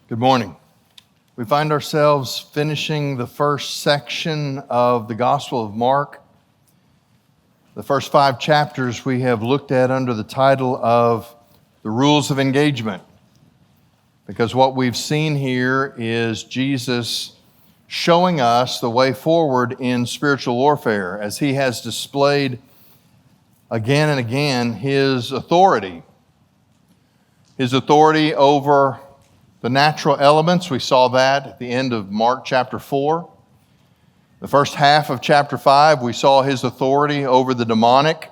Good morning. We find ourselves finishing the first section of the Gospel of Mark. The first 5 chapters we have looked at under the title of the rules of engagement, because what we've seen here is Jesus showing us the way forward in spiritual warfare as he has displayed again and again his authority over the natural elements. We saw that at the end of Mark chapter 4. The first half of chapter 5, we saw his authority over the demonic.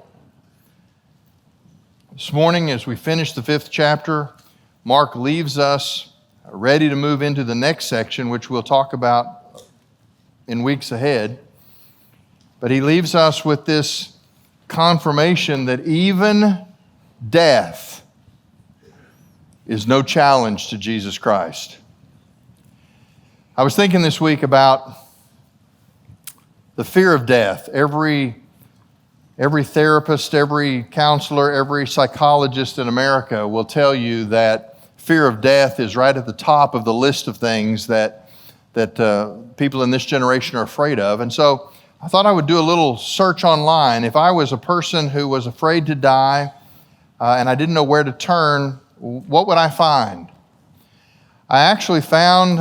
This morning, as we finish the 5th chapter, Mark leaves us ready to move into the next section, which we'll talk about in weeks ahead. But he leaves us with this confirmation that even death is no challenge to Jesus Christ. I was thinking this week about the fear of death. Every therapist, every counselor, every psychologist in America will tell you that fear of death is right at the top of the list of things that people in this generation are afraid of. And so I thought I would do a little search online. If I was a person who was afraid to die and I didn't know where to turn, what would I find? I actually found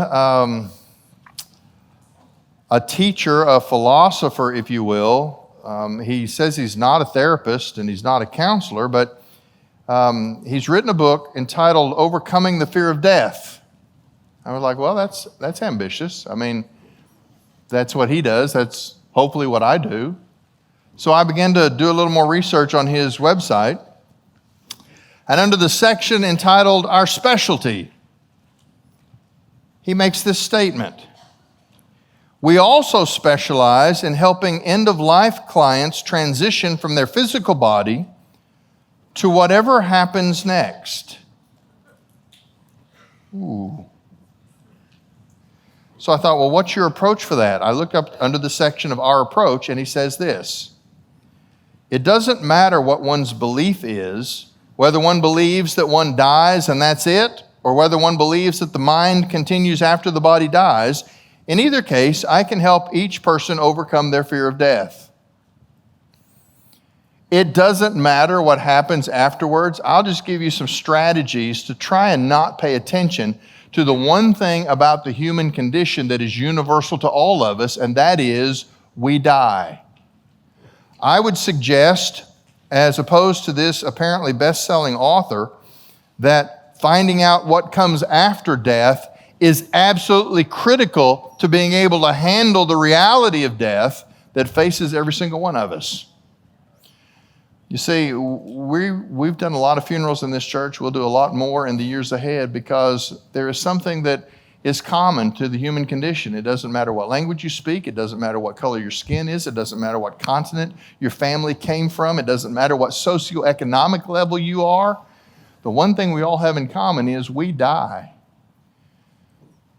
a teacher, a philosopher, if you will. He says he's not a therapist and he's not a counselor, but he's written a book entitled Overcoming the Fear of Death. I was like, well, that's ambitious. I mean, that's what he does. That's hopefully what I do. So I began to do a little more research on his website. And under the section entitled Our Specialty, he makes this statement: we also specialize in helping end-of-life clients transition from their physical body to whatever happens next. Ooh. So I thought, well, what's your approach for that? I looked up under the section of Our Approach, and he says this: it doesn't matter what one's belief is, whether one believes that one dies and that's it, or whether one believes that the mind continues after the body dies. In either case, I can help each person overcome their fear of death. It doesn't matter what happens afterwards. I'll just give you some strategies to try and not pay attention to the one thing about the human condition that is universal to all of us, and that is we die. I would suggest, as opposed to this apparently best-selling author, that finding out what comes after death is absolutely critical to being able to handle the reality of death that faces every single one of us. You see, we've done a lot of funerals in this church. We'll do a lot more in the years ahead because there is something that is common to the human condition. It doesn't matter what language you speak. It doesn't matter what color your skin is. It doesn't matter what continent your family came from. It doesn't matter what socioeconomic level you are. The one thing we all have in common is we die.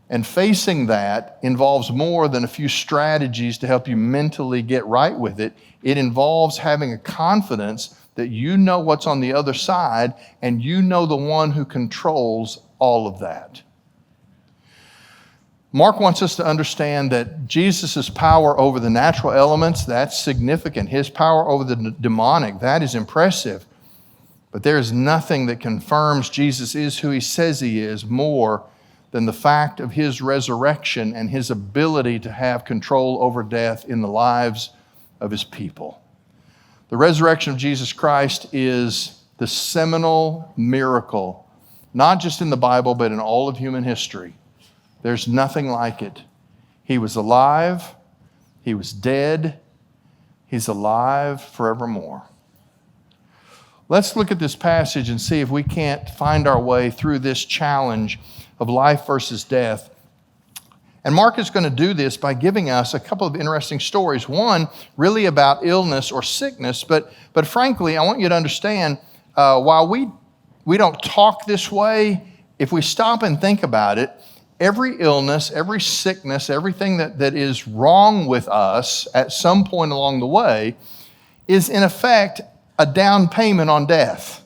And facing that involves more than a few strategies to help you mentally get right with it. It involves having a confidence that you know what's on the other side and you know the one who controls all of that. Mark wants us to understand that Jesus' power over the natural elements, that's significant. His power over the demonic, that is impressive. But there is nothing that confirms Jesus is who he says he is more than the fact of his resurrection and his ability to have control over death in the lives of his people. The resurrection of Jesus Christ is the seminal miracle, not just in the Bible, but in all of human history. There's nothing like it. He was alive, he was dead, he's alive forevermore. Let's look at this passage and see if we can't find our way through this challenge of life versus death. And Mark is going to do this by giving us a couple of interesting stories. One, really about illness or sickness, but frankly, I want you to understand, while we don't talk this way, if we stop and think about it, every illness, every sickness, everything that is wrong with us at some point along the way is in effect a down payment on death.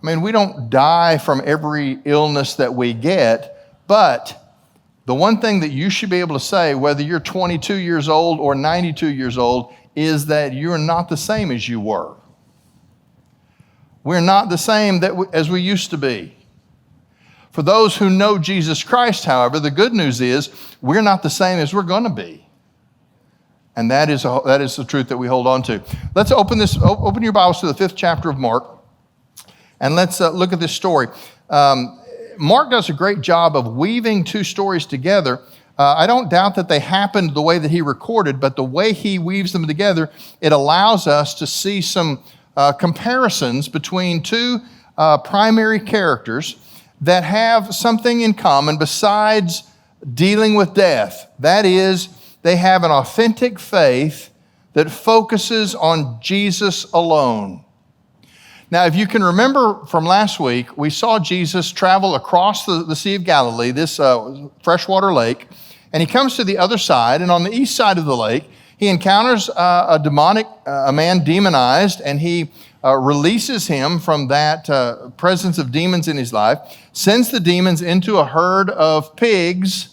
I mean, we don't die from every illness that we get, but the one thing that you should be able to say, whether you're 22 years old or 92 years old, is that you're not the same as you were. We're not the same as we used to be. For those who know Jesus Christ, however, the good news is we're not the same as we're going to be. And that is the truth that we hold on to. Let's open your Bibles to the 5th chapter of Mark, and let's look at this story. Mark does a great job of weaving two stories together. I don't doubt that they happened the way that he recorded, but the way he weaves them together, it allows us to see some comparisons between two primary characters that have something in common besides dealing with death. That is, they have an authentic faith that focuses on Jesus alone. Now, if you can remember from last week, we saw Jesus travel across the Sea of Galilee, this freshwater lake, and he comes to the other side, and on the east side of the lake, he encounters a man demonized, and he releases him from that presence of demons in his life, sends the demons into a herd of pigs,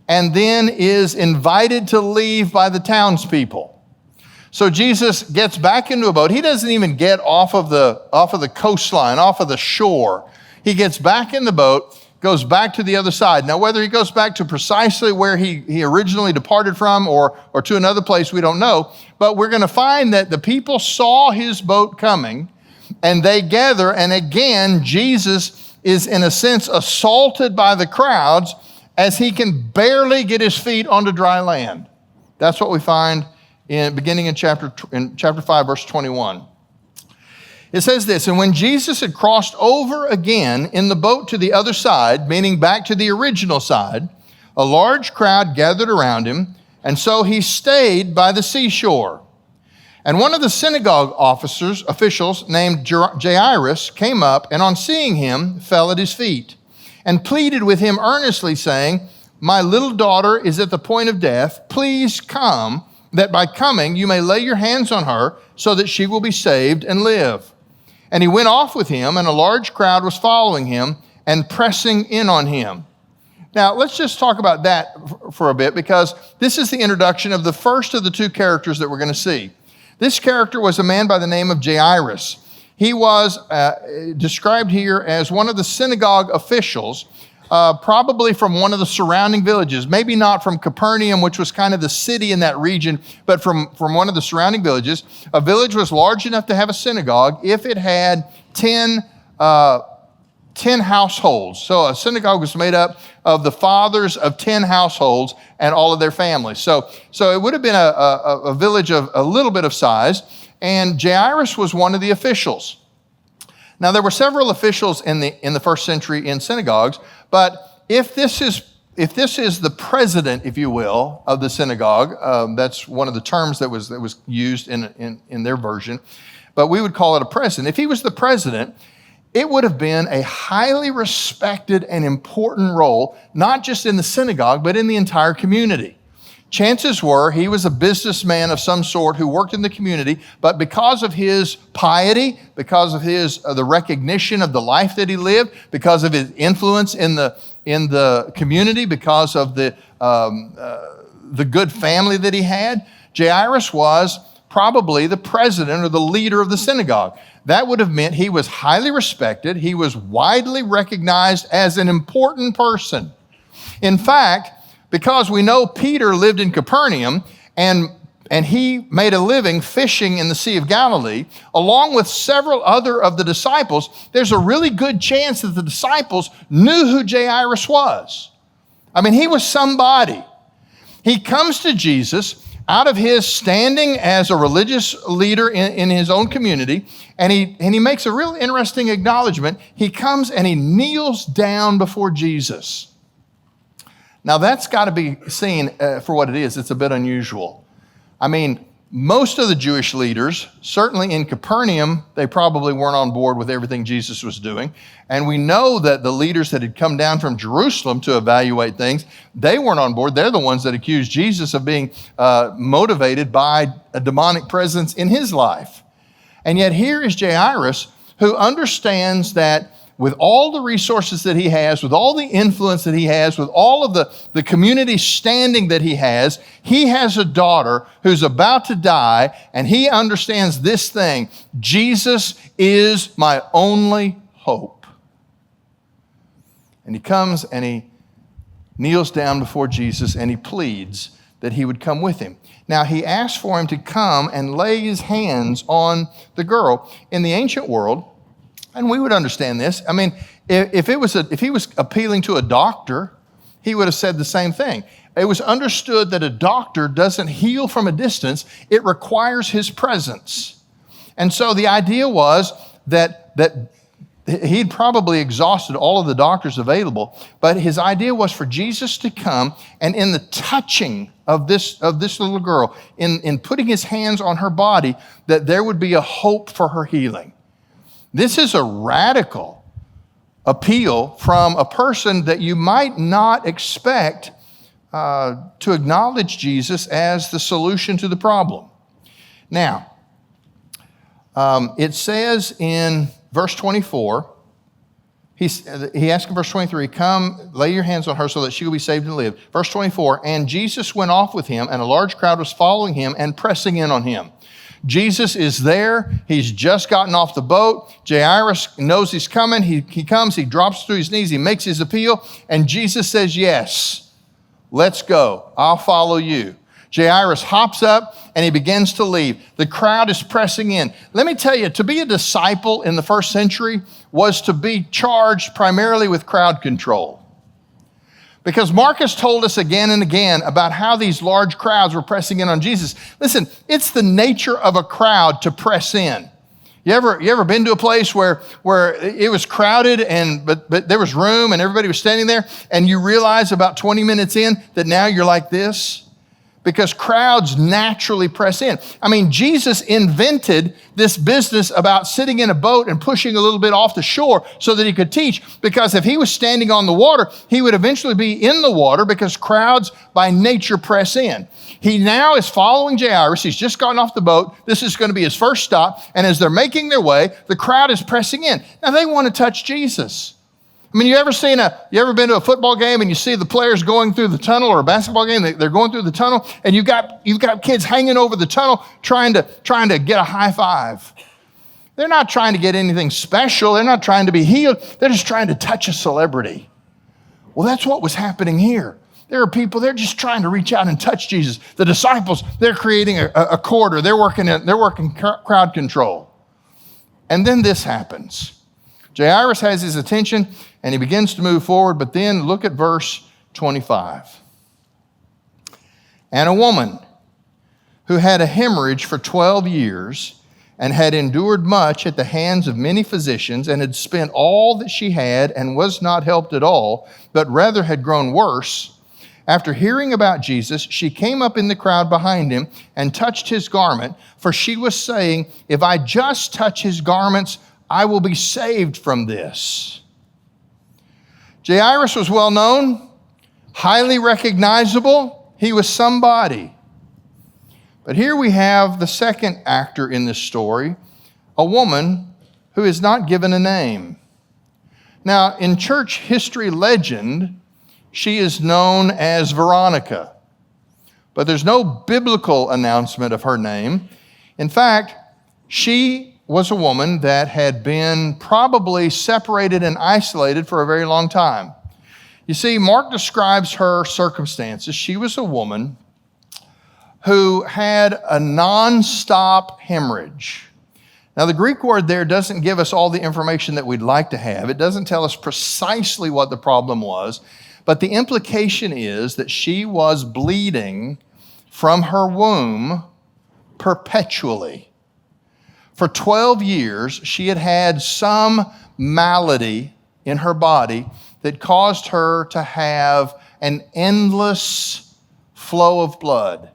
and then is invited to leave by the townspeople. So Jesus gets back into a boat. He doesn't even get off of the coastline, off of the shore. He gets back in the boat, goes back to the other side. Now, whether he goes back to precisely where he originally departed from or to another place, we don't know. But we're going to find that the people saw his boat coming, and they gather, and again, Jesus is in a sense assaulted by the crowds as he can barely get his feet onto dry land. That's what we find beginning in chapter 5, verse 21. It says this, "And when Jesus had crossed over again in the boat to the other side," meaning back to the original side, "a large crowd gathered around him, and so he stayed by the seashore. And one of the synagogue officials named Jairus came up, and on seeing him, fell at his feet, and pleaded with him earnestly, saying, 'My little daughter is at the point of death. Please come, that by coming you may lay your hands on her, so that she will be saved and live.' And he went off with him, and a large crowd was following him and pressing in on him." Now, let's just talk about that for a bit, because this is the introduction of the first of the two characters that we're going to see. This character was a man by the name of Jairus. He was described here as one of the synagogue officials, probably from one of the surrounding villages, maybe not from Capernaum, which was kind of the city in that region, but from one of the surrounding villages. A village was large enough to have a synagogue if it had 10 households. So a synagogue was made up of the fathers of 10 households and all of their families. So it would have been a village of a little bit of size, and Jairus was one of the officials. Now, there were several officials in the first century in synagogues, but if this is the president, if you will, of the synagogue, that's one of the terms that was used in their version, but we would call it a president. If he was the president, it would have been a highly respected and important role, not just in the synagogue, but in the entire community. Chances were he was a businessman of some sort who worked in the community, but because of his piety, because of the recognition of the life that he lived, because of his influence in the community, because of the good family that he had, Jairus was probably the president or the leader of the synagogue. That would have meant he was highly respected. He was widely recognized as an important person. In fact, because we know Peter lived in Capernaum and he made a living fishing in the Sea of Galilee, along with several other of the disciples, there's a really good chance that the disciples knew who Jairus was. I mean, he was somebody. He comes to Jesus out of his standing as a religious leader in his own community, and he makes a real interesting acknowledgement. He comes and he kneels down before Jesus. Now, that's got to be seen for what it is. It's a bit unusual. I mean, most of the Jewish leaders, certainly in Capernaum, they probably weren't on board with everything Jesus was doing. And we know that the leaders that had come down from Jerusalem to evaluate things, they weren't on board. They're the ones that accused Jesus of being motivated by a demonic presence in his life. And yet here is Jairus, who understands that with all the resources that he has, with all the influence that he has, with all of the community standing that he has a daughter who's about to die, and he understands this thing: Jesus is my only hope. And he comes and he kneels down before Jesus and he pleads that he would come with him. Now, he asked for him to come and lay his hands on the girl. In the ancient world, and we would understand this, I mean, if he was appealing to a doctor, he would have said the same thing. It was understood that a doctor doesn't heal from a distance. It requires his presence. And so the idea was that he'd probably exhausted all of the doctors available, but his idea was for Jesus to come, and in the touching of this little girl, in putting his hands on her body, that there would be a hope for her healing. This is a radical appeal from a person that you might not expect to acknowledge Jesus as the solution to the problem. Now, it says in verse 24, he asked in verse 23, come, lay your hands on her so that she will be saved and live. Verse 24, and Jesus went off with him, and a large crowd was following him and pressing in on him. Jesus is there. He's just gotten off the boat. Jairus knows he's coming. He comes, he drops to his knees, he makes his appeal, and Jesus says, yes, let's go. I'll follow you. Jairus hops up and he begins to leave. The crowd is pressing in. Let me tell you, to be a disciple in the first century was to be charged primarily with crowd control. Because Mark has told us again and again about how these large crowds were pressing in on Jesus. Listen, it's the nature of a crowd to press in. You ever been to a place where it was crowded but there was room and everybody was standing there, and you realize about 20 minutes in that now you're like this? Because crowds naturally press in. I mean, Jesus invented this business about sitting in a boat and pushing a little bit off the shore so that he could teach. Because if he was standing on the water, he would eventually be in the water, because crowds by nature press in. He now is following Jairus. He's just gotten off the boat. This is going to be his first stop. And as they're making their way, the crowd is pressing in. Now, they want to touch Jesus. I mean, you ever been to a football game and you see the players going through the tunnel, or a basketball game, they're going through the tunnel, and you've got kids hanging over the tunnel trying to get a high five. They're not trying to get anything special. They're not trying to be healed. They're just trying to touch a celebrity. Well, that's what was happening here. There are people, they're just trying to reach out and touch Jesus. The disciples, they're creating a corridor. They're working crowd control. And then this happens. Jairus has his attention and he begins to move forward, but then look at verse 25. And a woman who had a hemorrhage for 12 years and had endured much at the hands of many physicians and had spent all that she had and was not helped at all, but rather had grown worse, after hearing about Jesus, she came up in the crowd behind him and touched his garment, for she was saying, if I just touch his garments, I will be saved from this. Jairus was well known, highly recognizable. He was somebody. But here we have the second actor in this story, a woman who is not given a name. Now, in church history legend, she is known as Veronica, but there's no biblical announcement of her name. In fact, she was a woman that had been probably separated and isolated for a very long time. You see, Mark describes her circumstances. She was a woman who had a nonstop hemorrhage. Now, the Greek word there doesn't give us all the information that we'd like to have. It doesn't tell us precisely what the problem was, but the implication is that she was bleeding from her womb perpetually. For 12 years, she had some malady in her body that caused her to have an endless flow of blood.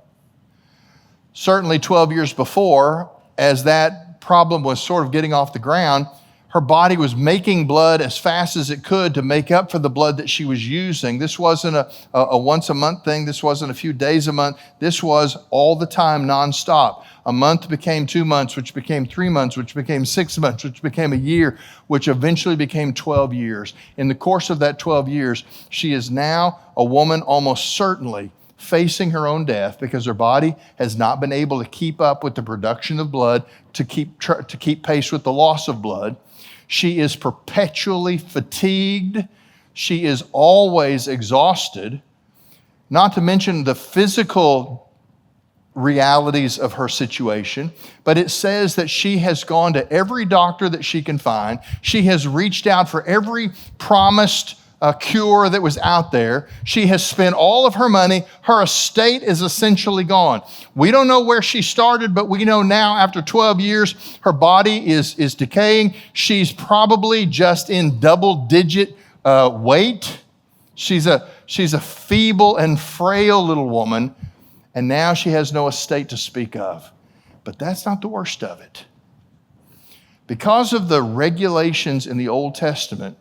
Certainly 12 years before, as that problem was sort of getting off the ground, Her body was making blood as fast as it could to make up for the blood that she was using. This wasn't a once a month thing. This wasn't a few days a month. This was all the time, nonstop. A month became 2 months, which became 3 months, which became 6 months, which became a year, which eventually became 12 years. In the course of that 12 years, she is now a woman almost certainly facing her own death because her body has not been able to keep up with the production of blood to keep pace with the loss of blood. She is perpetually fatigued. She is always exhausted, not to mention the physical realities of her situation. But it says that she has gone to every doctor that she can find. She has reached out for every promised cure that was out there. She has spent all of her money. Her estate is essentially gone. We don't know where she started, but we know now after 12 years, her body is decaying. She's probably just in double-digit weight. She's a feeble and frail little woman, and now she has no estate to speak of. But that's not the worst of it. Because of the regulations in the Old Testament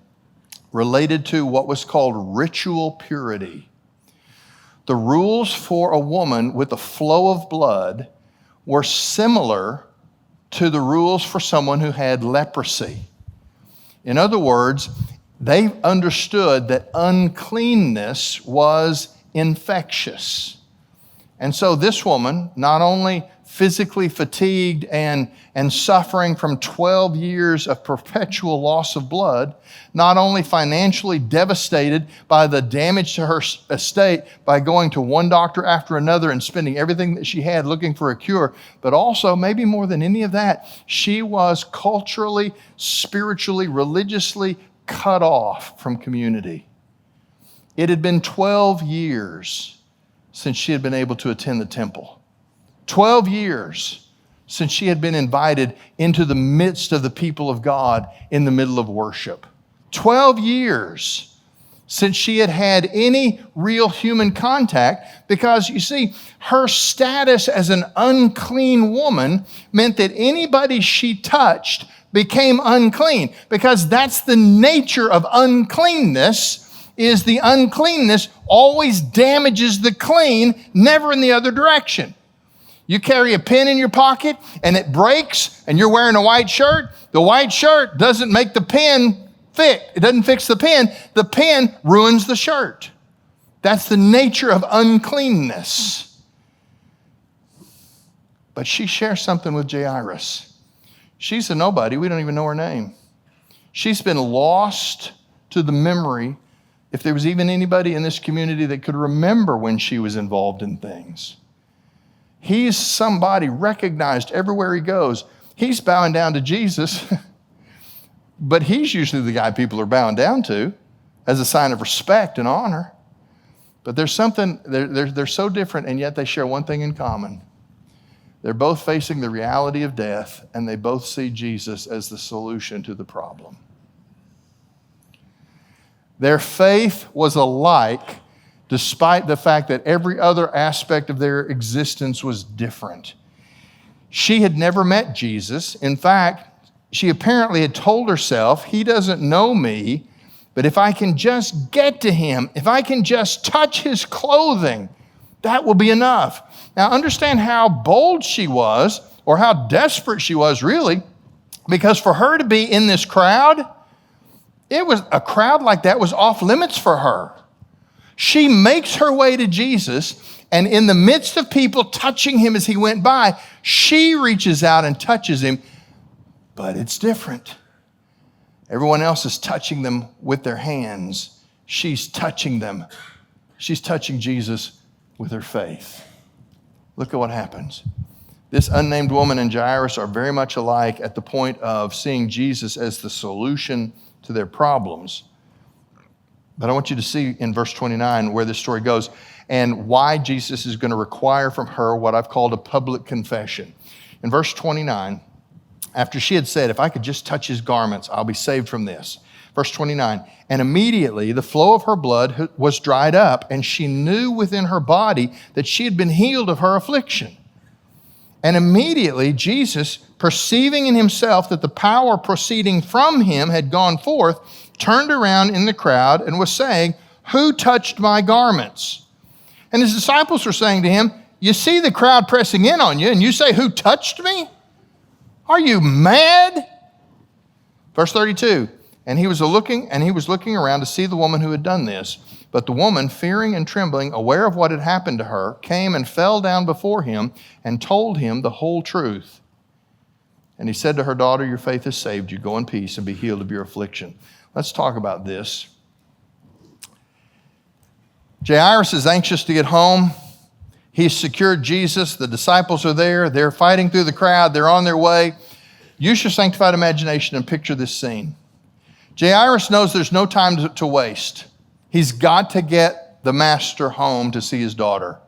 related to what was called ritual purity, the rules for a woman with a flow of blood were similar to the rules for someone who had leprosy. In other words, they understood that uncleanness was infectious. And so this woman, not only physically fatigued and suffering from 12 years of perpetual loss of blood, not only financially devastated by the damage to her estate by going to one doctor after another and spending everything that she had looking for a cure, but also, maybe more than any of that, she was culturally, spiritually, religiously cut off from community. It had been 12 years since she had been able to attend the temple. 12 years since she had been invited into the midst of the people of God in the middle of worship. 12 years since she had had any real human contact, because you see, her status as an unclean woman meant that anybody she touched became unclean, because that's the nature of uncleanness. Is the uncleanness always damages the clean, never in the other direction. You carry a pin in your pocket and it breaks and you're wearing a white shirt. The white shirt doesn't make the pin fit. It doesn't fix the pin. The pin ruins the shirt. That's the nature of uncleanness. But she shares something with Jairus. She's a nobody. We don't even know her name. She's been lost to the memory, if there was even anybody in this community that could remember when she was involved in things. He's somebody recognized everywhere he goes. He's bowing down to Jesus, but he's usually the guy people are bowing down to as a sign of respect and honor. But there's something, they're so different, and yet they share one thing in common. They're both facing the reality of death, and they both see Jesus as the solution to the problem. Their faith was alike, despite the fact that every other aspect of their existence was different. She had never met Jesus. In fact, she apparently had told herself, he doesn't know me, but if I can just get to him, if I can just touch his clothing, that will be enough. Now, understand how bold she was, or how desperate she was, really, because for her to be in this crowd, it was a crowd like that was off limits for her. She makes her way to Jesus, and in the midst of people touching him as he went by, she reaches out and touches him, but it's different. Everyone else is touching them with their hands. She's touching them. She's touching Jesus with her faith. Look at what happens. This unnamed woman and Jairus are very much alike at the point of seeing Jesus as the solution to their problems. But I want you to see in verse 29 where this story goes and why Jesus is going to require from her what I've called a public confession. In verse 29, after she had said, if I could just touch his garments, I'll be saved from this. Verse 29, and immediately the flow of her blood was dried up, and she knew within her body that she had been healed of her affliction. And immediately Jesus, perceiving in himself that the power proceeding from him had gone forth, turned around in the crowd and was saying, "Who touched my garments?" And his disciples were saying to him, "You see the crowd pressing in on you, and you say, 'Who touched me?' Are you mad?" Verse 32, and he was looking around to see the woman who had done this. But the woman, fearing and trembling, aware of what had happened to her, came and fell down before him and told him the whole truth. And he said to her, "Daughter, your faith has saved you. Go in peace and be healed of your affliction." Let's talk about this. Jairus is anxious to get home. He's secured Jesus. The disciples are there. They're fighting through the crowd. They're on their way. Use your sanctified imagination and picture this scene. Jairus knows there's no time to waste. He's got to get the master home to see his daughter.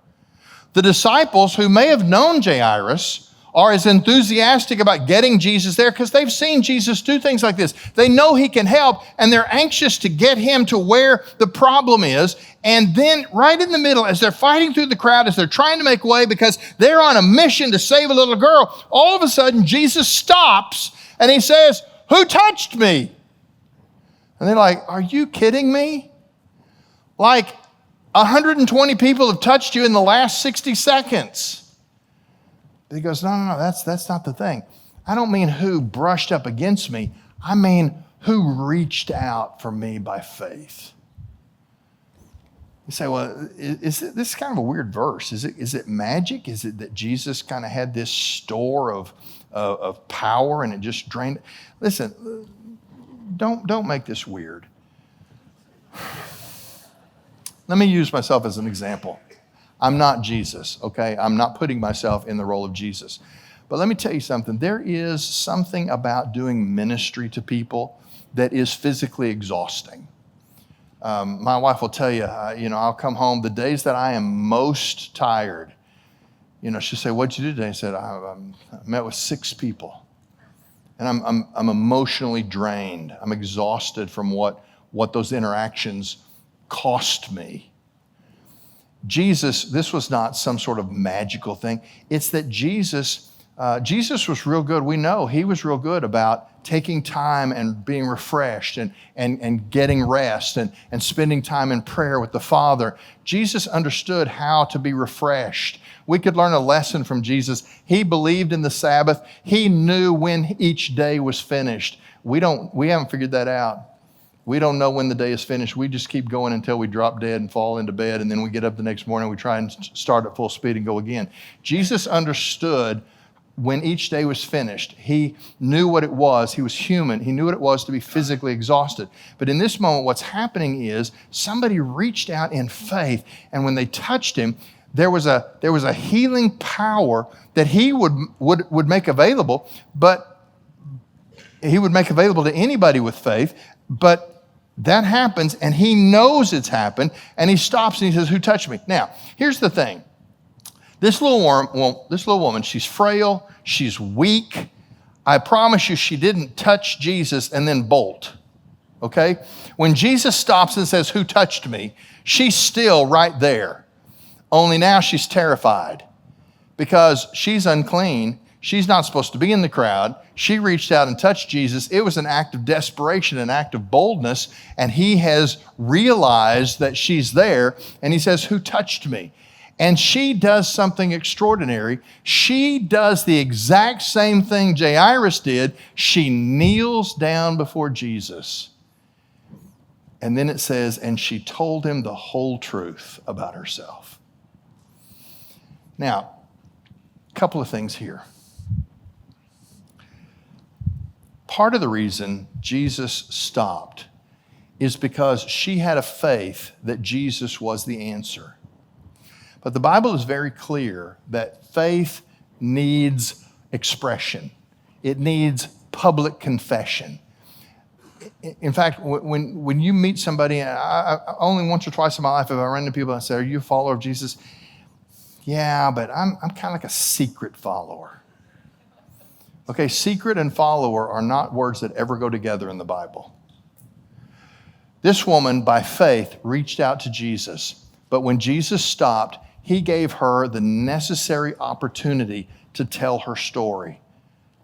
The disciples, who may have known Jairus, are as enthusiastic about getting Jesus there because they've seen Jesus do things like this. They know he can help, and they're anxious to get him to where the problem is. And then right in the middle, as they're fighting through the crowd, as they're trying to make way because they're on a mission to save a little girl, all of a sudden Jesus stops and he says, "Who touched me?" And they're like, "Are you kidding me? Like 120 people have touched you in the last 60 seconds. He goes, no, that's not the thing. I don't mean who brushed up against me. I mean who reached out for me by faith. You say, well, this is kind of a weird verse. Is it magic? Is it that Jesus kind of had this store of power and it just drained? Listen, don't make this weird. Let me use myself as an example. I'm not Jesus, okay? I'm not putting myself in the role of Jesus. But let me tell you something. There is something about doing ministry to people that is physically exhausting. My wife will tell you, I'll come home the days that I am most tired. She'll say, "What'd you do today?" I said, I met with 6 people. And I'm emotionally drained. I'm exhausted from what those interactions cost me. Jesus, this was not some sort of magical thing. It's that Jesus was real good. We know he was real good about taking time and being refreshed and getting rest and spending time in prayer with the Father. Jesus understood how to be refreshed. We could learn a lesson from Jesus. He believed in the Sabbath. He knew when each day was finished. We haven't figured that out. We don't know when the day is finished. We just keep going until we drop dead and fall into bed, and then we get up the next morning, we try and start at full speed and go again. Jesus understood when each day was finished. He knew what it was. He was human. He knew what it was to be physically exhausted. But in this moment, what's happening is somebody reached out in faith, and when they touched him, there was a healing power that he would make available, but he would make available to anybody with faith. But that happens, and he knows it's happened, and he stops and he says, "Who touched me?" Now, here's the thing. This little woman, she's frail, she's weak. I promise you, she didn't touch Jesus and then bolt, okay? When Jesus stops and says, "Who touched me?" she's still right there. Only now she's terrified because she's unclean. She's not supposed to be in the crowd. She reached out and touched Jesus. It was an act of desperation, an act of boldness, and he has realized that she's there, and he says, "Who touched me?" And she does something extraordinary. She does the exact same thing Jairus did. She kneels down before Jesus. And then it says, and she told him the whole truth about herself. Now, a couple of things here. Part of the reason Jesus stopped is because she had a faith that Jesus was the answer. But the Bible is very clear that faith needs expression. It needs public confession. In fact, when you meet somebody, I only once or twice in my life have I run into people and say, "Are you a follower of Jesus?" "Yeah, but I'm kind of like a secret follower." Okay, secret and follower are not words that ever go together in the Bible. This woman, by faith, reached out to Jesus. But when Jesus stopped, he gave her the necessary opportunity to tell her story,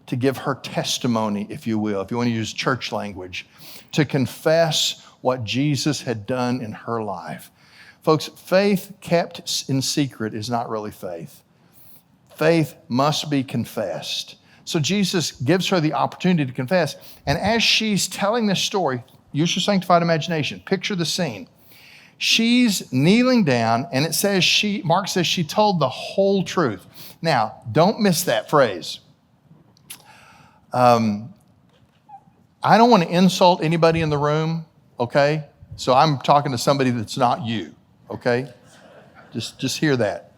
to give her testimony, if you will, if you want to use church language, to confess what Jesus had done in her life. Folks, faith kept in secret is not really faith. Faith must be confessed. So Jesus gives her the opportunity to confess. And as she's telling this story, use your sanctified imagination. Picture the scene. She's kneeling down, and it says Mark says she told the whole truth. Now, don't miss that phrase. I don't want to insult anybody in the room, okay? So I'm talking to somebody that's not you, okay? Just hear that.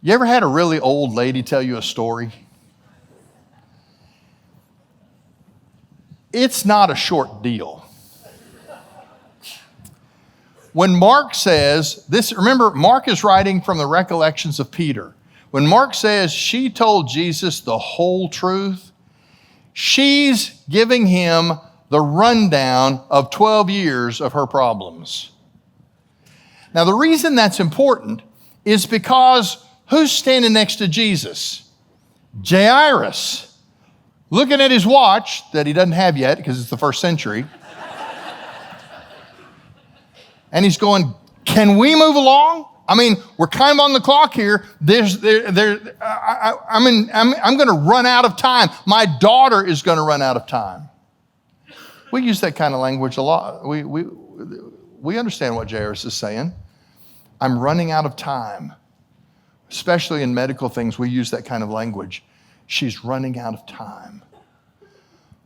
You ever had a really old lady tell you a story? It's not a short deal. When Mark says this, remember, Mark is writing from the recollections of Peter. When Mark says she told Jesus the whole truth, she's giving him the rundown of 12 years of her problems. Now, the reason that's important is because who's standing next to Jesus? Jairus, looking at his watch that he doesn't have yet because it's the first century. And he's going, can we move along? I mean, we're kind of on the clock here. I'm going to run out of time. My daughter is going to run out of time. We use that kind of language a lot. We understand what Jairus is saying. I'm running out of time. Especially in medical things, we use that kind of language. She's running out of time.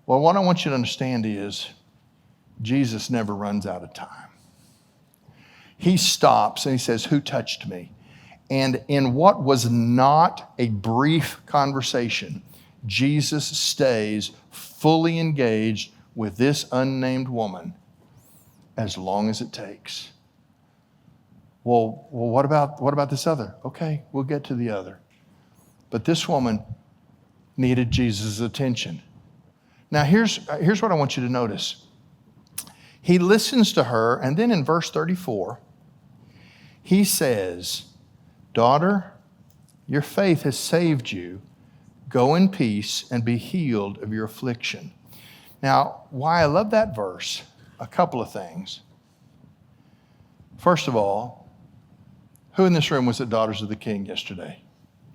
Well, what I want you to understand is Jesus never runs out of time. He stops and he says, who touched me? And in what was not a brief conversation, Jesus stays fully engaged with this unnamed woman as long as it takes. Well, what about this other? Okay, we'll get to the other. But this woman needed Jesus' attention. Now, here's what I want you to notice. He listens to her, and then in verse 34, he says, daughter, your faith has saved you. Go in peace and be healed of your affliction. Now, why I love that verse, a couple of things. First of all, who in this room was at Daughters of the King yesterday?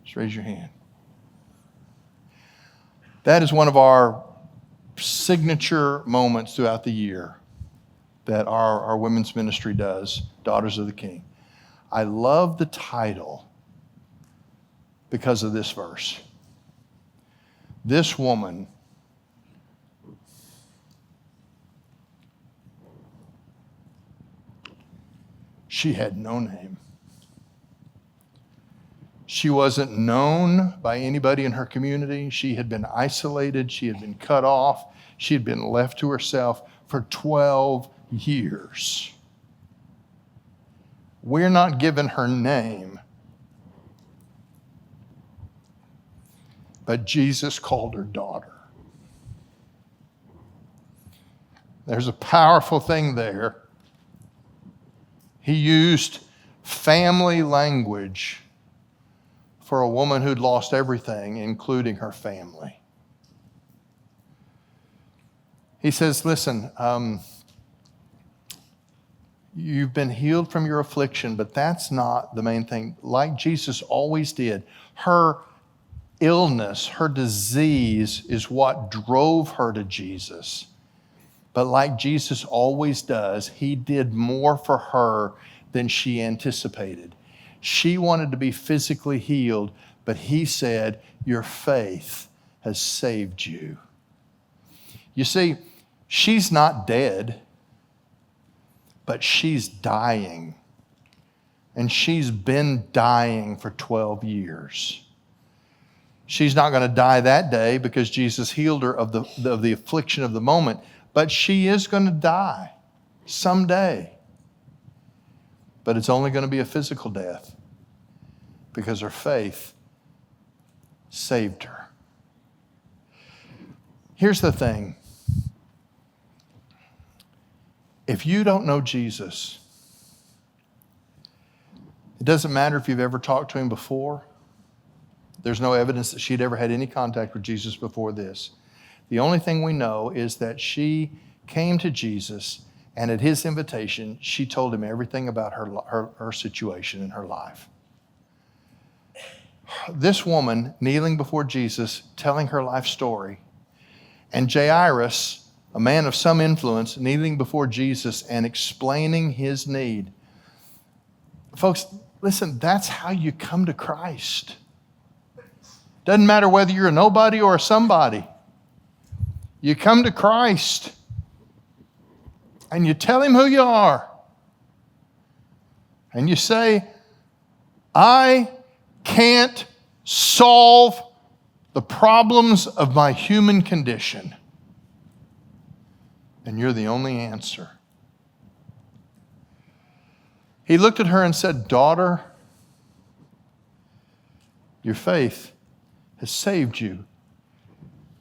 Just raise your hand. That is one of our signature moments throughout the year that our women's ministry does, Daughters of the King. I love the title because of this verse. This woman she had no name. She wasn't known by anybody in her community. She had been isolated. She had been cut off. She had been left to herself for 12 years. We're not given her name, but Jesus called her daughter. There's a powerful thing there. He used family language for a woman who'd lost everything, including her family. He says, listen, you've been healed from your affliction, but that's not the main thing. Like Jesus always did, her illness, her disease is what drove her to Jesus. But like Jesus always does, he did more for her than she anticipated. She wanted to be physically healed, but he said, your faith has saved you. You see, she's not dead, but she's dying. And she's been dying for 12 years. She's not going to die that day because Jesus healed her of the affliction of the moment, but she is going to die someday. But it's only going to be a physical death because her faith saved her. Here's the thing. If you don't know Jesus, it doesn't matter if you've ever talked to him before. There's no evidence that she'd ever had any contact with Jesus before this. The only thing we know is that she came to Jesus, and at his invitation, she told him everything about her situation in her life. This woman kneeling before Jesus, telling her life story, and Jairus, a man of some influence, kneeling before Jesus and explaining his need. Folks, listen, that's how you come to Christ. Doesn't matter whether you're a nobody or a somebody. You come to Christ and you tell him who you are. And you say, I can't solve the problems of my human condition. And you're the only answer. He looked at her and said, daughter, your faith has saved you.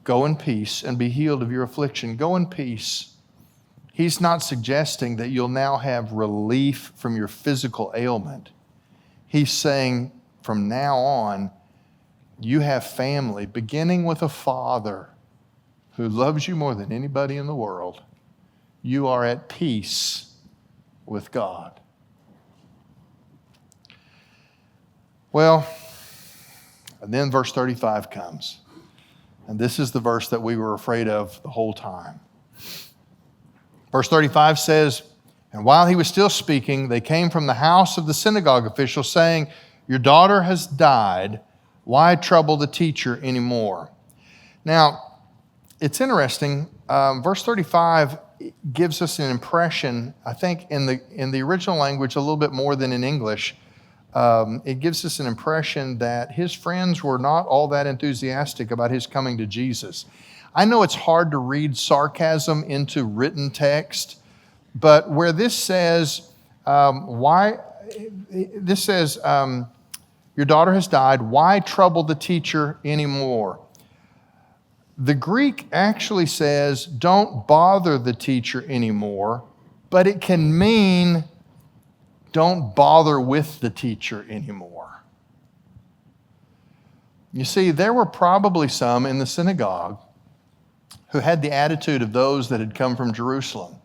Go in peace and be healed of your affliction. Go in peace. He's not suggesting that you'll now have relief from your physical ailment. He's saying from now on, you have family, beginning with a father who loves you more than anybody in the world. You are at peace with God. Well, and then verse 35 comes. And this is the verse that we were afraid of the whole time. Verse 35 says, and while he was still speaking, they came from the house of the synagogue official saying, your daughter has died. Why trouble the teacher anymore? Now, it's interesting. Verse 35 gives us an impression, I think in the original language a little bit more than in English. It gives us an impression that his friends were not all that enthusiastic about his coming to Jesus. I know it's hard to read sarcasm into written text, but where this says, your daughter has died, why trouble the teacher anymore? The Greek actually says, don't bother the teacher anymore, but it can mean don't bother with the teacher anymore. You see, there were probably some in the synagogue who had the attitude of those that had come from Jerusalem.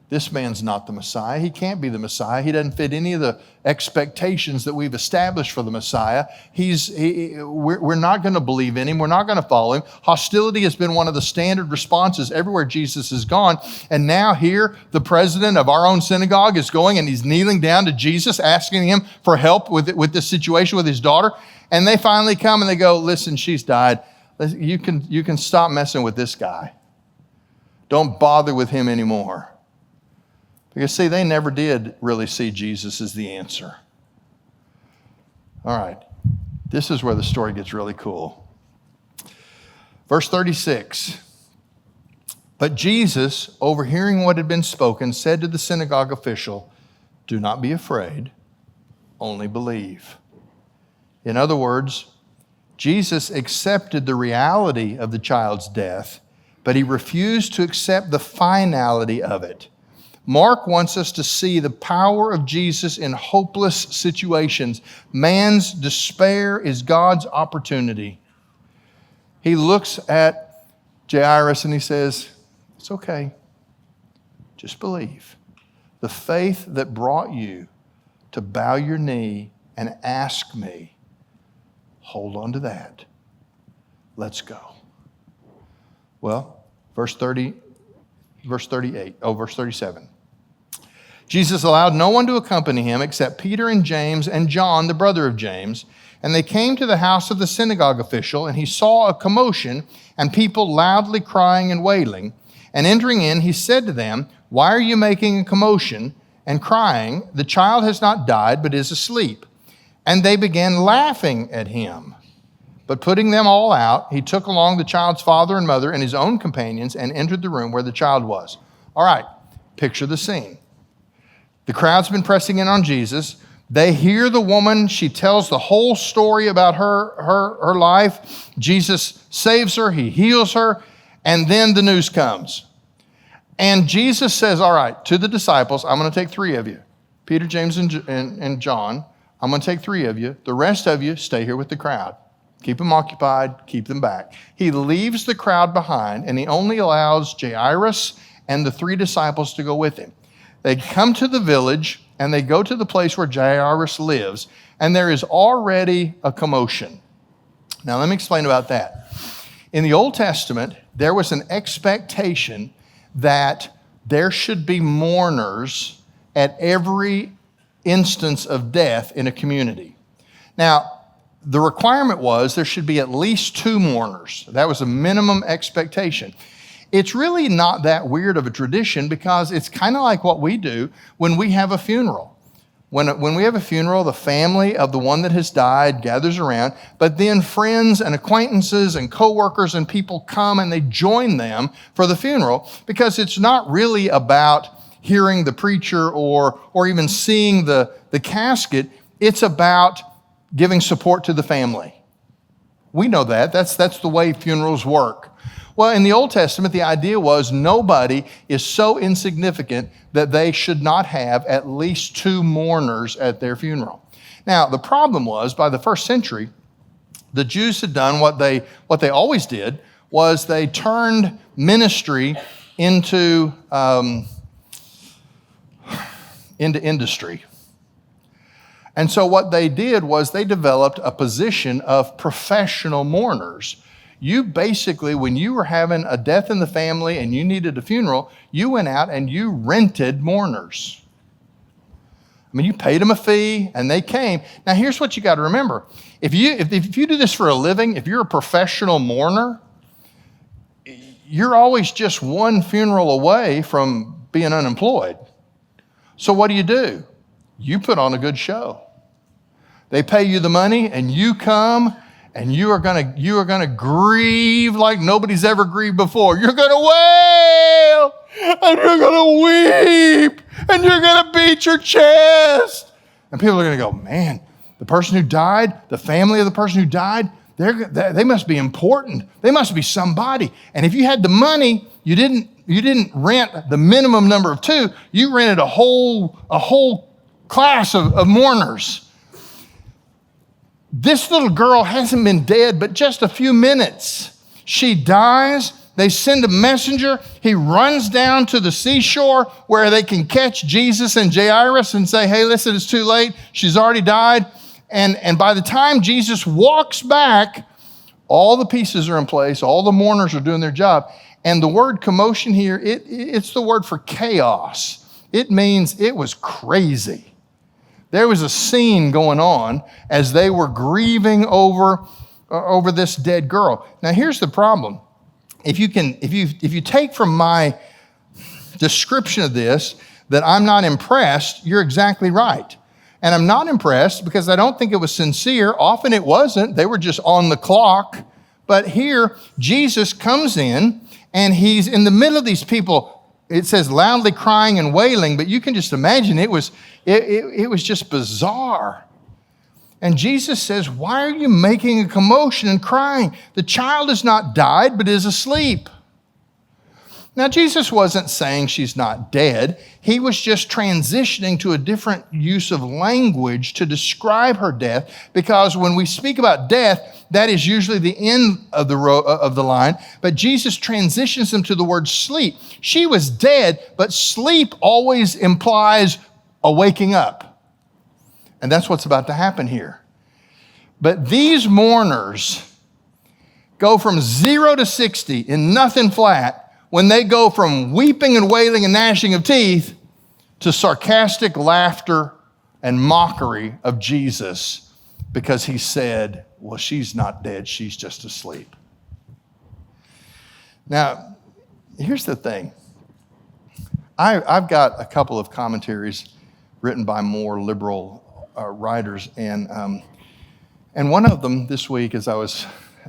This man's not the Messiah. He can't be the Messiah. He doesn't fit any of the expectations that we've established for the Messiah. We're not going to believe in him. We're not going to follow him. Hostility has been one of the standard responses everywhere Jesus has gone. And now here, the president of our own synagogue is going and he's kneeling down to Jesus, asking him for help with this situation with his daughter. And they finally come and they go, listen, she's died. You can stop messing with this guy. Don't bother with him anymore. Because, see, they never did really see Jesus as the answer. All right, this is where the story gets really cool. Verse 36, but Jesus, overhearing what had been spoken, said to the synagogue official, do not be afraid, only believe. In other words, Jesus accepted the reality of the child's death, but he refused to accept the finality of it. Mark wants us to see the power of Jesus in hopeless situations. Man's despair is God's opportunity. He looks at Jairus and he says, it's okay. Just believe. The faith that brought you to bow your knee and ask me, hold on to that. Let's go. Well, verse 37. Jesus allowed no one to accompany him except Peter and James and John, the brother of James. And they came to the house of the synagogue official, and he saw a commotion and people loudly crying and wailing. And entering in, he said to them, why are you making a commotion and crying? The child has not died, but is asleep. And they began laughing at him. But putting them all out, he took along the child's father and mother and his own companions and entered the room where the child was. All right, picture the scene. The crowd's been pressing in on Jesus. They hear the woman. She tells the whole story about her life. Jesus saves her. He heals her. And then the news comes. And Jesus says, all right, to the disciples, I'm going to take 3 of you. Peter, James, and John. I'm going to take 3 of you. The rest of you stay here with the crowd. keep them occupied, keep them back. He leaves the crowd behind, and he only allows Jairus and the 3 disciples to go with him. They come to the village, and they go to the place where Jairus lives, and there is already a commotion. Now, let me explain about that. In the Old Testament, there was an expectation that there should be mourners at every instance of death in a community. Now, the requirement was there should be at least 2 mourners. That was a minimum expectation. It's really not that weird of a tradition because it's kind of like what we do when we have a funeral. When we have a funeral, the family of the one that has died gathers around, but then friends and acquaintances and coworkers and people come and they join them for the funeral because it's not really about hearing the preacher or even seeing the casket. It's about giving support to the family. We know that. That's the way funerals work. Well, in the Old Testament, the idea was nobody is so insignificant that they should not have at least 2 mourners at their funeral. Now, the problem was, by the first century, the Jews had done what they always did, was they turned ministry into industry. And so what they did was they developed a position of professional mourners. You basically, when you were having a death in the family and you needed a funeral, you went out and you rented mourners. I mean, you paid them a fee and they came. Now, here's what you got to remember. If you do this for a living, if you're a professional mourner, you're always just one funeral away from being unemployed. So what do? You put on a good show. They pay you the money and you come and you are gonna grieve like nobody's ever grieved before. You're gonna wail and you're gonna weep and you're gonna beat your chest. And people are gonna go, man, the person who died, the family of the person who died, they must be important. They must be somebody. And if you had the money, you didn't rent the minimum number of 2. You rented a whole class of mourners. This little girl hasn't been dead but just a few minutes. She dies. They send a messenger. He runs down to the seashore where they can catch Jesus and Jairus and say, hey, listen, it's too late. She's already died. And by the time Jesus walks back, all the pieces are in place. All the mourners are doing their job. And the word commotion here, it's the word for chaos. It means it was crazy. There was a scene going on as they were grieving over this dead girl. Now, here's the problem. If you take from my description of this that I'm not impressed, you're exactly right. And I'm not impressed because I don't think it was sincere. Often it wasn't. They were just on the clock. But here, Jesus comes in and he's in the middle of these people. It says loudly crying and wailing, but you can just imagine it was just bizarre. And Jesus says, why are you making a commotion and crying? The child has not died, but is asleep. Now, Jesus wasn't saying she's not dead. He was just transitioning to a different use of language to describe her death, because when we speak about death, that is usually the end of the line, but Jesus transitions them to the word sleep. She was dead, but sleep always implies a waking up. And that's what's about to happen here. But these mourners go from 0 to 60 in nothing flat when they go from weeping and wailing and gnashing of teeth to sarcastic laughter and mockery of Jesus because he said, well, she's not dead, she's just asleep. Now, here's the thing. I've got a couple of commentaries written by more liberal writers, and one of them this week, as I was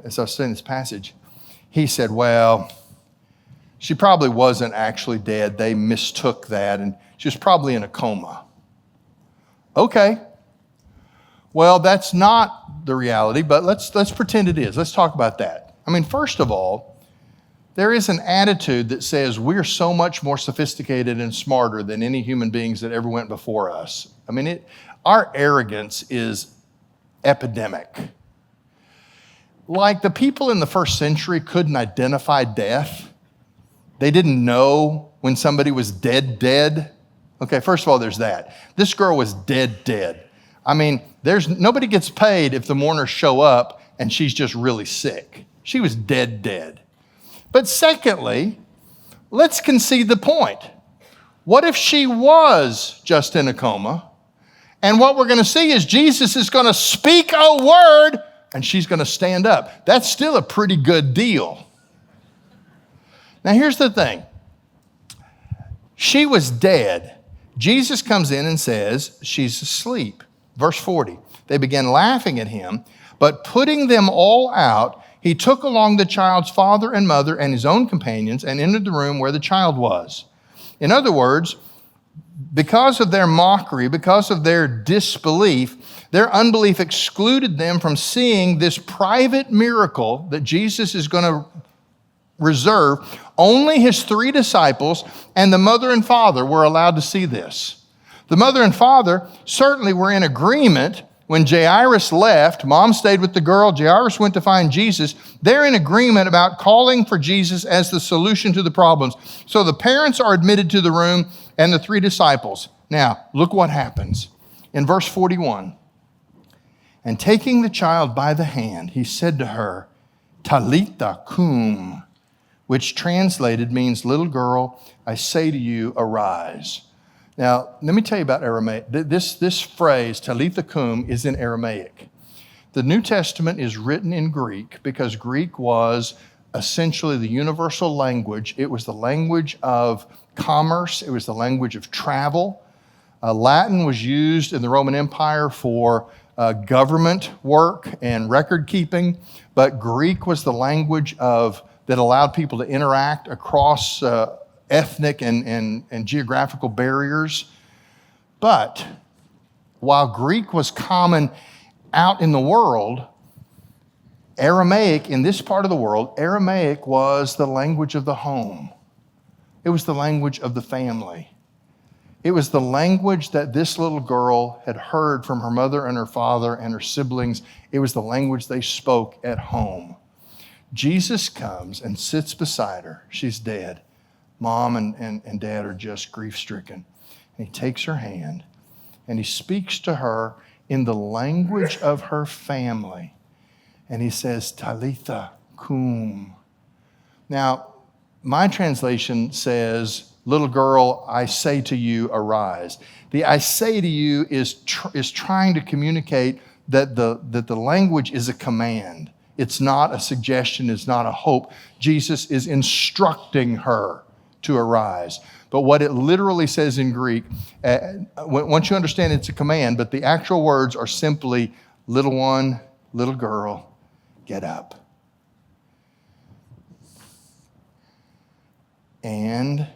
studying this passage, he said, well, she probably wasn't actually dead. They mistook that, and she was probably in a coma. Okay. Well, that's not the reality, but let's pretend it is. Let's talk about that. I mean, first of all, there is an attitude that says we're so much more sophisticated and smarter than any human beings that ever went before us. I mean, our arrogance is epidemic. Like the people in the first century couldn't identify death. They didn't know when somebody was dead. Okay, first of all, there's that. This girl was dead. I mean, nobody gets paid if the mourners show up and she's just really sick. She was dead. But secondly, let's concede the point. What if she was just in a coma? And what we're going to see is Jesus is going to speak a word and she's going to stand up. That's still a pretty good deal. Now, here's the thing. She was dead. Jesus comes in and says she's asleep. Verse 40, they began laughing at him, but putting them all out, he took along the child's father and mother and his own companions and entered the room where the child was. In other words, because of their mockery, because of their disbelief, their unbelief excluded them from seeing this private miracle that Jesus is going to reserve. Only his 3 disciples and the mother and father were allowed to see this. The mother and father certainly were in agreement when Jairus left. Mom stayed with the girl. Jairus went to find Jesus. They're in agreement about calling for Jesus as the solution to the problems. So the parents are admitted to the room and the 3 disciples. Now, look what happens. In verse 41, and taking the child by the hand, he said to her, Talitha cum, which translated means, little girl, I say to you, arise. Now, let me tell you about Aramaic. This phrase, Talitha cum, is in Aramaic. The New Testament is written in Greek because Greek was essentially the universal language. It was the language of commerce. It was the language of travel. Latin was used in the Roman Empire for government work and record keeping, but Greek was the language that allowed people to interact across ethnic and geographical barriers. But while Greek was common out in the world, Aramaic, in this part of the world, Aramaic was the language of the home. It was the language of the family. It was the language that this little girl had heard from her mother and her father and her siblings. It was the language they spoke at home. Jesus comes and sits beside her. She's dead. Mom and dad are just grief-stricken. And he takes her hand and he speaks to her in the language of her family. And he says, Talitha cum. Now, my translation says, little girl, I say to you, arise. The I say to you is trying to communicate that the language is a command. It's not a suggestion. It's not a hope. Jesus is instructing her to arise. But what it literally says in Greek, once you understand it's a command, but the actual words are simply, little one, little girl, get up. And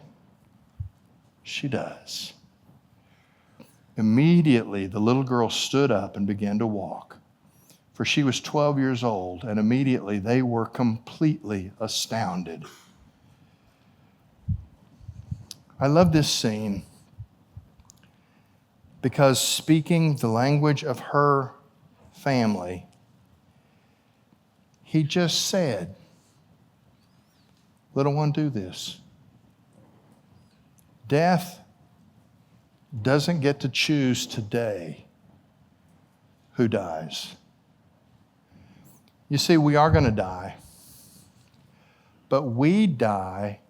she does. Immediately, the little girl stood up and began to walk. For she was 12 years old, and immediately they were completely astounded. I love this scene because speaking the language of her family, he just said, little one, do this. Death doesn't get to choose today who dies. You see, we are going to die, but we die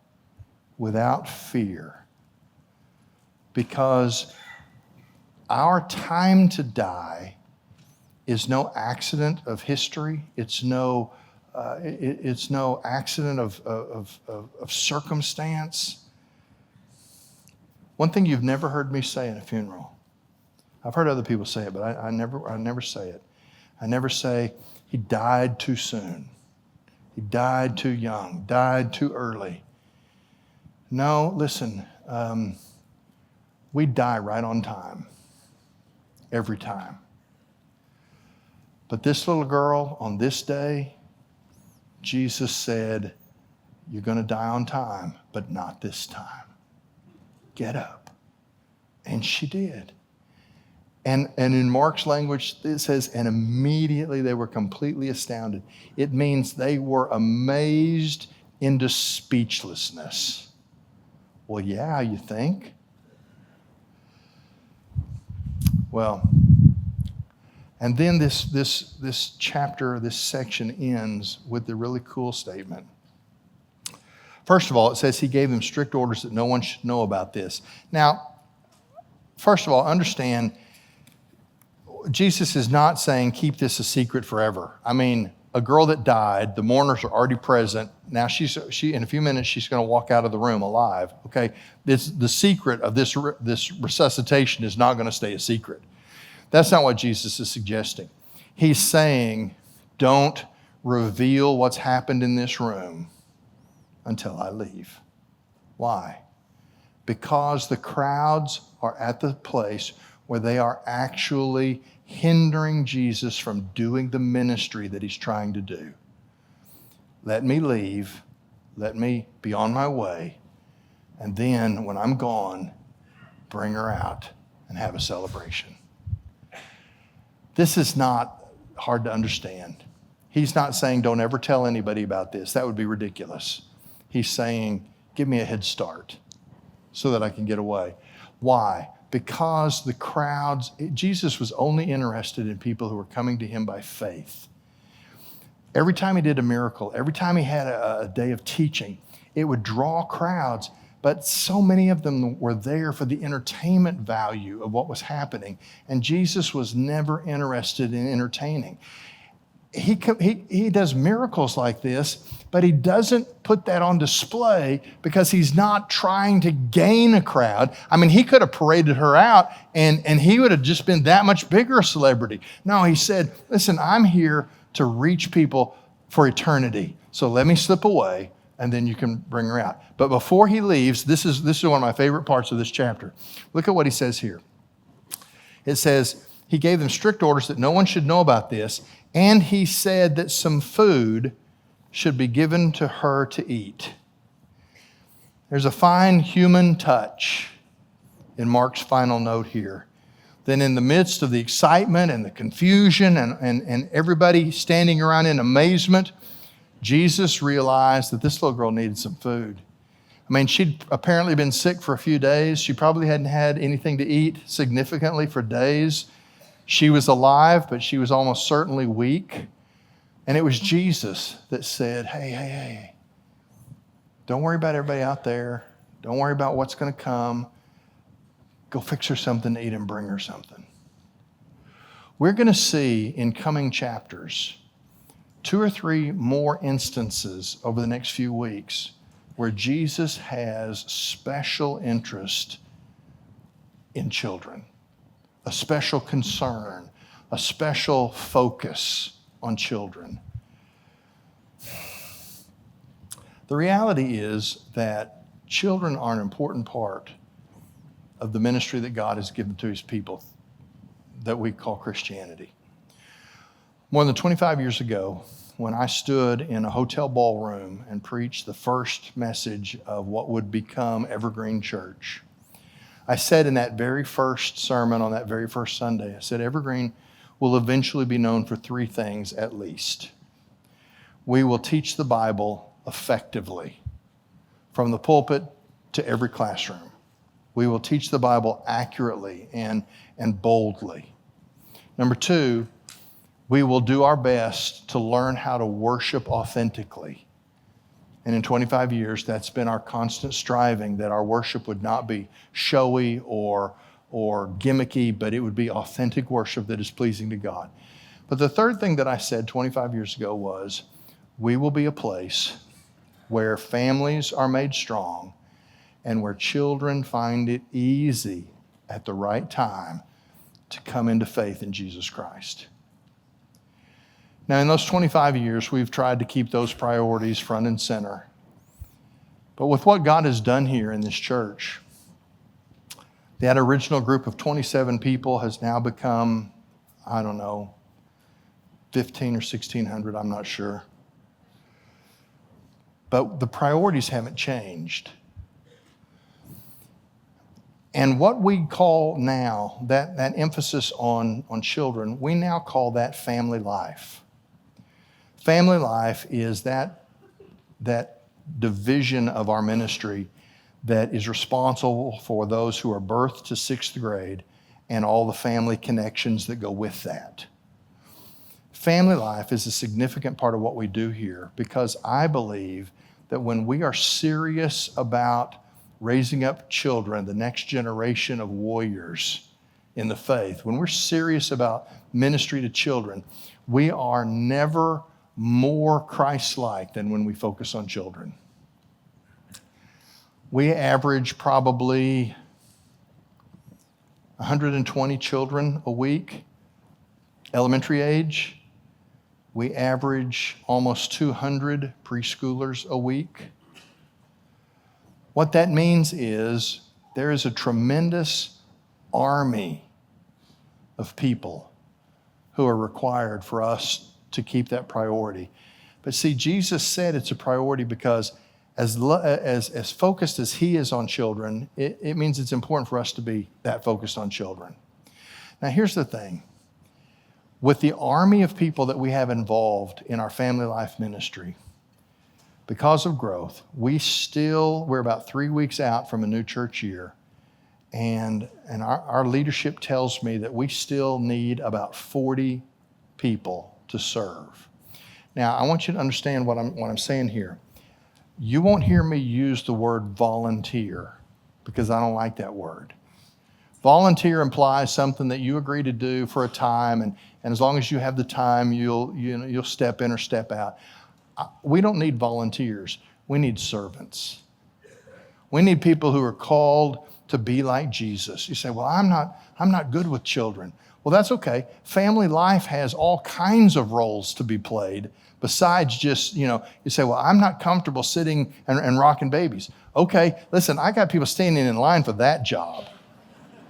without fear because our time to die is no accident of history. It's no accident of circumstance. One thing you've never heard me say in a funeral, I've heard other people say it, but I never say it. I never say, he died too soon. He died too young, died too early. No, listen, we die right on time, every time. But this little girl, on this day, Jesus said, you're going to die on time, but not this time. Get up. And she did. And in Mark's language, it says, and immediately they were completely astounded. It means they were amazed into speechlessness. Well, yeah, you think? Well, and then this chapter, this section ends with the really cool statement. First of all, it says he gave them strict orders that no one should know about this. Now, first of all, understand, Jesus is not saying keep this a secret forever. I mean, a girl that died, the mourners are already present. Now she in a few minutes she's going to walk out of the room alive. Okay, the secret of this resuscitation is not going to stay a secret. That's not what Jesus is suggesting. He's saying, don't reveal what's happened in this room until I leave. Why? Because the crowds are at the place where they are actually hindering Jesus from doing the ministry that he's trying to do. Let me leave. Let me be on my way. And then when I'm gone, bring her out and have a celebration. This is not hard to understand. He's not saying don't ever tell anybody about this. That would be ridiculous. He's saying give me a head start so that I can get away. Why? Because the crowds, Jesus was only interested in people who were coming to him by faith. Every time he did a miracle, every time he had a day of teaching, it would draw crowds, but so many of them were there for the entertainment value of what was happening, and Jesus was never interested in entertaining. He does miracles like this, but he doesn't put that on display because he's not trying to gain a crowd. I mean, he could have paraded her out and he would have just been that much bigger a celebrity. No, he said, listen, I'm here to reach people for eternity. So let me slip away and then you can bring her out. But before he leaves, this is one of my favorite parts of this chapter. Look at what he says here. It says, he gave them strict orders that no one should know about this, and he said that some food should be given to her to eat. There's a fine human touch in Mark's final note here. Then in the midst of the excitement and the confusion and everybody standing around in amazement, Jesus realized that this little girl needed some food. I mean, she'd apparently been sick for a few days. She probably hadn't had anything to eat significantly for days. She was alive, but she was almost certainly weak. And it was Jesus that said, hey, don't worry about everybody out there. Don't worry about what's going to come. Go fix her something to eat and bring her something. We're going to see in coming chapters 2 or 3 more instances over the next few weeks where Jesus has special interest in children, a special concern, a special focus on children. The reality is that children are an important part of the ministry that God has given to his people that we call Christianity. More than 25 years ago, when I stood in a hotel ballroom and preached the first message of what would become Evergreen Church, I said in that very first sermon on that very first Sunday, I said, Evergreen will eventually be known for 3 things at least. We will teach the Bible effectively, from the pulpit to every classroom. We will teach the Bible accurately and boldly. Number 2, we will do our best to learn how to worship authentically. And in 25 years, that's been our constant striving, that our worship would not be showy or gimmicky, but it would be authentic worship that is pleasing to God. But the third thing that I said 25 years ago was, we will be a place where families are made strong and where children find it easy at the right time to come into faith in Jesus Christ. Now, in those 25 years, we've tried to keep those priorities front and center. But with what God has done here in this church, that original group of 27 people has now become, 15 or 1,600, I'm not sure. But the priorities haven't changed. And what we call now, that emphasis on children, we now call that family life. Family life is that division of our ministry that is responsible for those who are birthed to 6th grade and all the family connections that go with that. Family life is a significant part of what we do here because I believe that when we are serious about raising up children, the next generation of warriors in the faith, when we're serious about ministry to children, we are never more Christ-like than when we focus on children. We average probably 120 children a week, elementary age. We average almost 200 preschoolers a week. What that means is there is a tremendous army of people who are required for us to keep that priority. But see, Jesus said it's a priority because as focused as he is on children, it means it's important for us to be that focused on children. Now, here's the thing. With the army of people that we have involved in our family life ministry, because of growth, we're about 3 weeks out from a new church year, and our leadership tells me that we still need about 40 people to serve. Now, I want you to understand what I'm saying here. You won't hear me use the word volunteer because I don't like that word. Volunteer implies something that you agree to do for a time, and as long as you have the time, you'll step in or step out. We don't need volunteers. We need servants. We need people who are called to be like Jesus. You say, well, I'm not good with children. Well, that's okay. Family life has all kinds of roles to be played besides just, you say, well, I'm not comfortable sitting and rocking babies. Okay, listen, I got people standing in line for that job.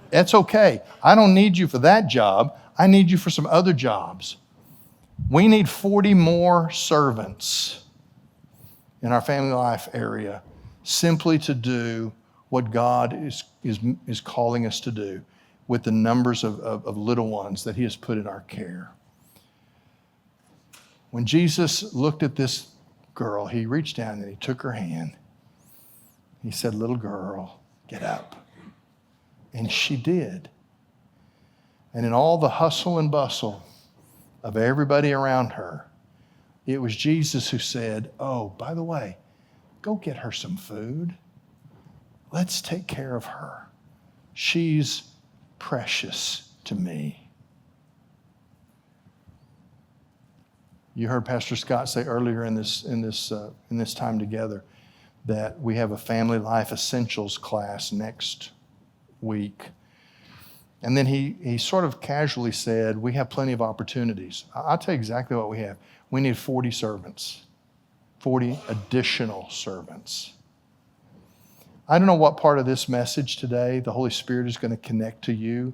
That's okay. I don't need you for that job. I need you for some other jobs. We need 40 more servants in our family life area simply to do what God is calling us to do with the numbers of little ones that he has put in our care. When Jesus looked at this girl, he reached down and he took her hand. He said, little girl, get up. And she did. And in all the hustle and bustle of everybody around her, it was Jesus who said, oh, by the way, go get her some food. Let's take care of her. She's precious to me. You heard Pastor Scott say earlier in this time together that we have a family life essentials class next week. And then he sort of casually said, we have plenty of opportunities. I'll tell you exactly what we have. We need 40 servants, 40 additional servants. I don't know what part of this message today the Holy Spirit is going to connect to you.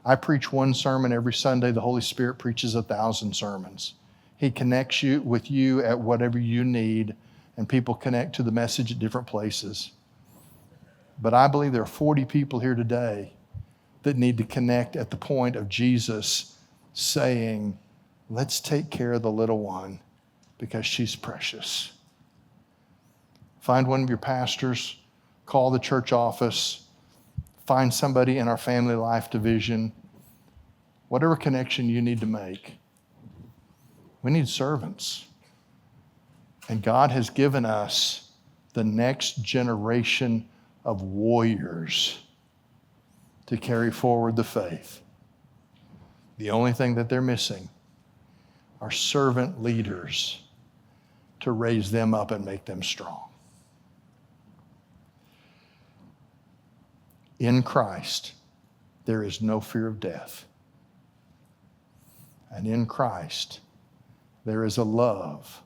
I preach one sermon every Sunday. The Holy Spirit preaches 1,000 sermons. He connects with you at whatever you need, and people connect to the message at different places. But I believe there are 40 people here today that need to connect at the point of Jesus saying, let's take care of the little one because she's precious. Find one of your pastors, call the church office, find somebody in our family life division, whatever connection you need to make. We need servants. And God has given us the next generation of warriors to carry forward the faith. The only thing that they're missing are servant leaders to raise them up and make them strong. In Christ, there is no fear of death. And in Christ, there is a love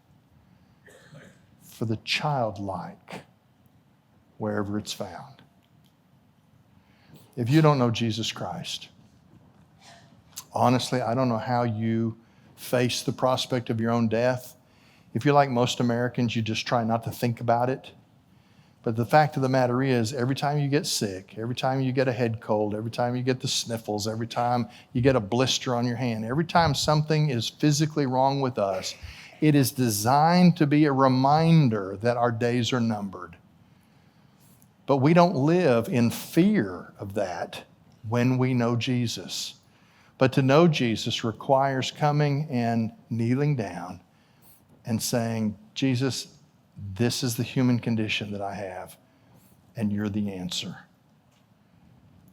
for the childlike wherever it's found. If you don't know Jesus Christ, honestly, I don't know how you face the prospect of your own death. If you're like most Americans, you just try not to think about it. But the fact of the matter is, every time you get sick, every time you get a head cold, every time you get the sniffles, every time you get a blister on your hand, every time something is physically wrong with us, it is designed to be a reminder that our days are numbered. But we don't live in fear of that when we know Jesus. But to know Jesus requires coming and kneeling down and saying, Jesus, this is the human condition that I have, and you're the answer.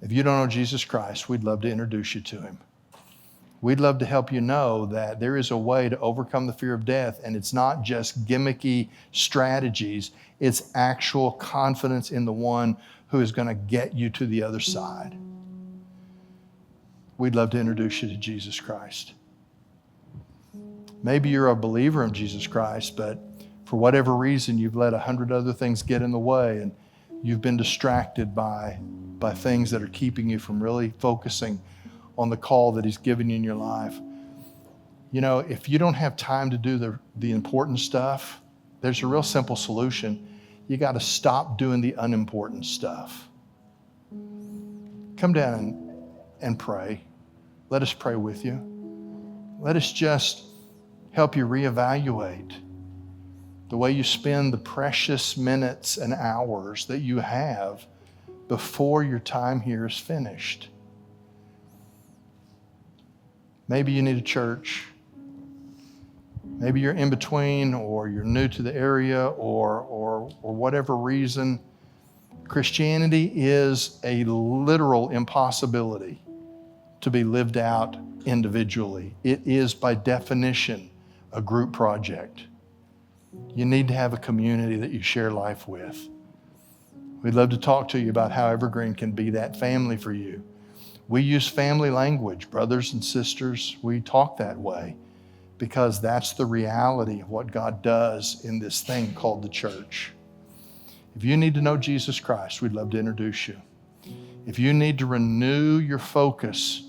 If you don't know Jesus Christ, we'd love to introduce you to him. We'd love to help you know that there is a way to overcome the fear of death, and it's not just gimmicky strategies. It's actual confidence in the one who is going to get you to the other side. We'd love to introduce you to Jesus Christ. Maybe you're a believer in Jesus Christ, but for whatever reason, you've let 100 other things get in the way, and you've been distracted by things that are keeping you from really focusing on the call that he's given you in your life. You know, if you don't have time to do the important stuff, there's a real simple solution. You got to stop doing the unimportant stuff. Come down and pray. Let us pray with you. Let us just help you reevaluate the way you spend the precious minutes and hours that you have before your time here is finished. Maybe you need a church. Maybe you're in between, or you're new to the area, or whatever reason. Christianity is a literal impossibility to be lived out individually. It is by definition a group project. You need to have a community that you share life with. We'd love to talk to you about how Evergreen can be that family for you. We use family language, brothers and sisters. We talk that way because that's the reality of what God does in this thing called the church. If you need to know Jesus Christ, we'd love to introduce you. If you need to renew your focus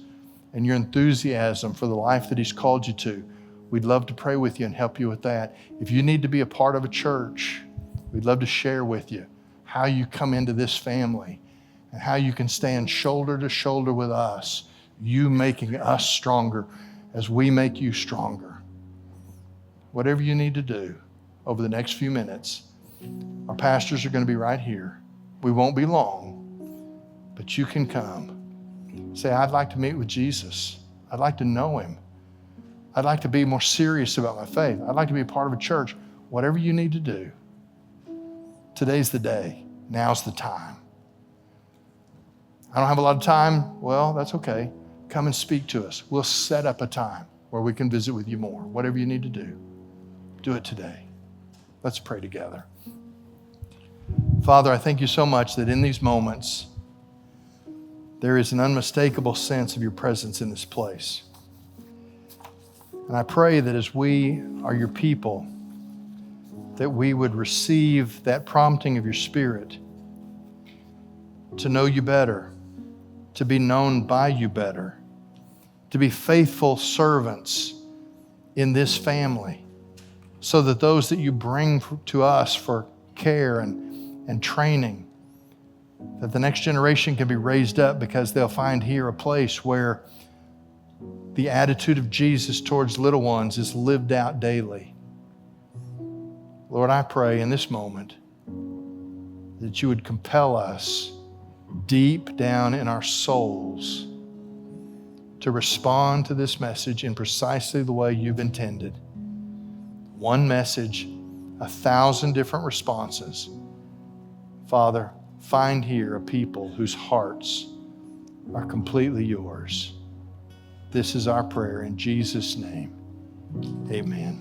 and your enthusiasm for the life that he's called you to, we'd love to pray with you and help you with that. If you need to be a part of a church, we'd love to share with you how you come into this family and how you can stand shoulder to shoulder with us, you making us stronger as we make you stronger. Whatever you need to do over the next few minutes, our pastors are going to be right here. We won't be long, but you can come. Say, I'd like to meet with Jesus. I'd like to know him. I'd like to be more serious about my faith. I'd like to be a part of a church. Whatever you need to do, today's the day. Now's the time. I don't have a lot of time. Well, that's okay. Come and speak to us. We'll set up a time where we can visit with you more. Whatever you need to do, do it today. Let's pray together. Father, I thank you so much that in these moments, there is an unmistakable sense of your presence in this place. And I pray that as we are your people, that we would receive that prompting of your Spirit to know you better, to be known by you better, to be faithful servants in this family, so that those that you bring to us for care and training, that the next generation can be raised up because they'll find here a place where the attitude of Jesus towards little ones is lived out daily. Lord, I pray in this moment that you would compel us deep down in our souls to respond to this message in precisely the way you've intended. One message, 1,000 different responses. Father, find here a people whose hearts are completely yours. This is our prayer in Jesus' name. Amen.